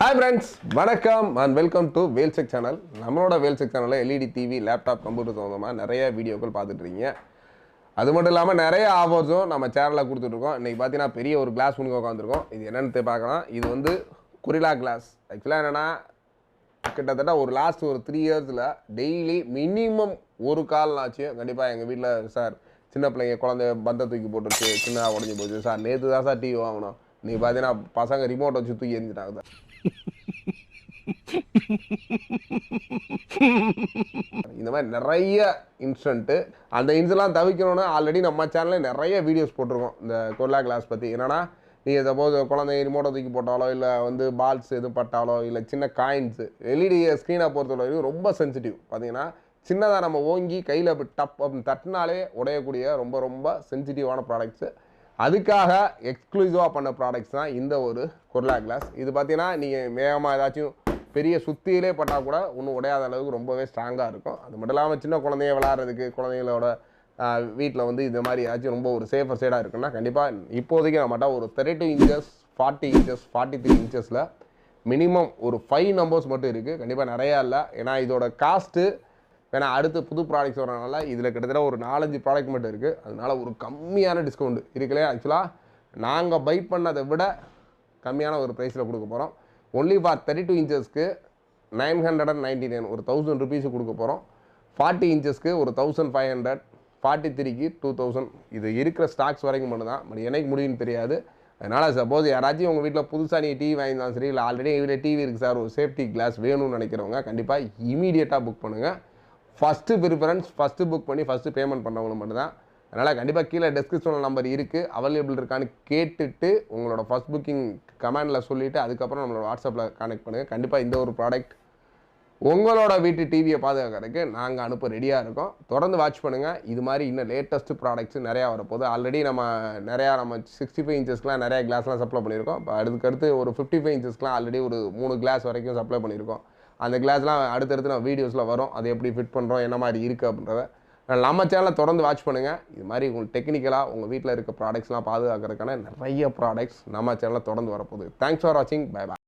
Hi friends, வணக்கம் and welcome to Wheelcheck channel. நம்மளோட Wheelcheck channelல LED TV, laptop, computer சம்பந்தமா நிறைய வீடியோக்கள் பார்த்துட்டு இருக்கீங்க. அது மட்டும் இல்லாம நிறைய ஆஃபர்ஸும் நம்ம சேனல்ல கொடுத்துட்டு இருக்கோம். இன்னைக்கு பார்த்தீங்கன்னா பெரிய ஒரு கிளாஸ் முன்னுக்கு உட்காந்துருக்கோம். இது என்னன்னு பார்க்கலாம். இது வந்து கொரில்லா கிளாஸ். ஆக்சுவலாக என்னன்னா கிட்டத்தட்ட ஒரு லாஸ்ட் ஒரு 3 இயர்ஸில் டெய்லி மினிமம் ஒரு கால்னாச்சும் கண்டிப்பாக எங்கள் வீட்டில் சார் சின்ன பிள்ளைங்க குழந்தை பந்தை தூக்கி போட்டுருச்சு, சின்ன உடஞ்சி போச்சு சார், நேற்று தான் சார் டிவி வாங்கணும், நீ பார்த்தீங்கன்னா பசங்க ரிமோட்டை வச்சு தூக்கி எரிஞ்சிட்டாங்க சார். இந்த மாதிரி நிறைய இன்ஸ்டன்ட்டு அந்த இன்ஸ்டெல்லாம் தவிக்கணும்னா ஆல்ரெடி நம்ம சேனலில் நிறைய வீடியோஸ் போட்டிருக்கோம் இந்த கொரில்லா கிளாஸ் பற்றி. என்னன்னா நீங்கள் சப்போஸ் குழந்தைங்க ரிமோட்டை தூக்கி போட்டாலோ இல்லை வந்து பால்ஸ் எதுவும் பட்டாலோ இல்லை சின்ன காயின்ஸு எல்இடி ஸ்க்ரீனை பொறுத்தவரைக்கும் ரொம்ப சென்சிட்டிவ். பார்த்தீங்கன்னா சின்னதாக நம்ம ஓங்கி கையில் டப் அப்படின்னு தட்டினாலே உடையக்கூடிய ரொம்ப ரொம்ப சென்சிட்டிவான ப்ராடக்ட்ஸு. அதுக்காக எக்ஸ்க்ளூசிவாக பண்ண ப்ராடக்ட்ஸ் தான் இந்த ஒரு கொரில்லா கிளாஸ். இது பார்த்தீங்கன்னா நீங்கள் வேகமாக ஏதாச்சும் பெரிய சுத்தியிலே பட்டால் கூட ஒன்றும் உடையாத அளவுக்கு ரொம்பவே ஸ்ட்ராங்காக இருக்கும். அது மட்டும் இல்லாமல் சின்ன குழந்தைய விளாட்றதுக்கு குழந்தைங்களோட வீட்டில் வந்து இந்த மாதிரி ஏதாச்சும் ரொம்ப ஒரு சேஃபர் சைடாக இருக்குன்னா கண்டிப்பாக இப்போதைக்கு நம்மகிட்ட ஒரு 32 இன்ச்சஸ் 40 இன்ச்சஸ் 43 இன்ச்சஸில் மினிமம் ஒரு 5 நம்பர்ஸ் மட்டும் இருக்குது. கண்டிப்பாக நிறையா இல்லை, ஏன்னா இதோட காஸ்ட்டு வேணா அடுத்து புது ப்ராடக்ட்ஸ் வரனால இதில் கிட்டத்தட்ட ஒரு 4-5 ப்ராடக்ட் மட்டும் இருக்குது. அதனால ஒரு கம்மியான டிஸ்கவுண்ட் இருக்குல்லே. ஆக்சுவலாக நாங்கள் பை பண்ணதை விட கம்மியான ஒரு ப்ரைஸில் கொடுக்க போகிறோம். ஒன்லி ஃபார் 32 இன்ச்சஸ்க்கு 999 ஒரு 1000 ருபீஸு கொடுக்க போகிறோம். 40 இன்ச்சஸ்க்கு ஒரு 1500, 43க்கு 2000. இது இருக்கிற ஸ்டாக்ஸ் வரைக்கும் மட்டும் தான், பட் எனக்கு முடியும்னு தெரியாது. அதனால் சப்போஸ் யாராச்சும் உங்கள் வீட்டில் புதுசாக நீங்கள் டிவி வாங்கியிருந்தாலும் சரி, இல்லை ஆல்ரெடி எங்கள் வீட்டில் டிவி இருக்குது சார், ஒரு சேஃப்டி கிளாஸ் வேணும்னு நினைக்கிறவங்க கண்டிப்பாக இமீடியட்டாக புக் பண்ணுங்கள். ஃபஸ்ட்டு ப்ரிஃபரன்ஸ் ஃபஸ்ட்டு புக் பண்ணி ஃபஸ்ட்டு பேமெண்ட் பண்ணவங்களுக்கு மட்டும்தான். அதனால் கண்டிப்பாக கீழே டிஸ்கிரிப்ஷனில் நம்பர் இருக்குது, அவைலபிள் இருக்கான்னு கேட்டுட்டு உங்களோட ஃபஸ்ட் புக்கிங் கமெண்டில் சொல்லிவிட்டு அதுக்கப்புறம் நம்மளோட வாட்ஸ்அப்பில் கான்டெக்ட் பண்ணுங்கள். கண்டிப்பாக இந்த ஒரு ப்ராடக்ட் உங்களோட வீட்டு டிவியை பாதுகாக்கிறதுக்கு நாங்கள் அனுப்ப ரெடியாக இருக்கோம். தொடர்ந்து வாட்ச் பண்ணுங்கள். இது மாதிரி இன்னும் லேட்டஸ்ட் ப்ராடக்ட்ஸ் நிறையா வரப்போகுது. ஆல்ரெடி நம்ம 65 இன்ச்சஸ்க்குலாம் நிறையா கிளாஸ்லாம் சப்ளை பண்ணியிருக்கோம். இப்போ அடுத்தடுத்து ஒரு 55 இன்ச்சஸ்க்குலாம் ஆல்ரெடி ஒரு 3 கிளாஸ் வரைக்கும் சப்ளை பண்ணியிருக்கோம். அந்த கிளாஸ்லாம் அடுத்தடுத்து நம்ம வீடியோஸில் வரும். அது எப்படி ஃபிட் பண்ணுறோம், என்ன மாதிரி இருக்குது அப்படின்றத நம்ம சேனலில் தொடர்ந்து வாட்ச் பண்ணுங்கள். இது மாதிரி உங்களுக்கு டெக்னிக்கலாக உங்கள் வீட்டில் இருக்க ப்ராடக்ட்ஸ்லாம் பாதுகாக்கிறதுக்கான நிறைய ப்ராடக்ட்ஸ் நம்ம சேனலில் தொடர்ந்து வரப்போகுது. தேங்க்ஸ் ஃபார் வாட்சிங். Bye bye.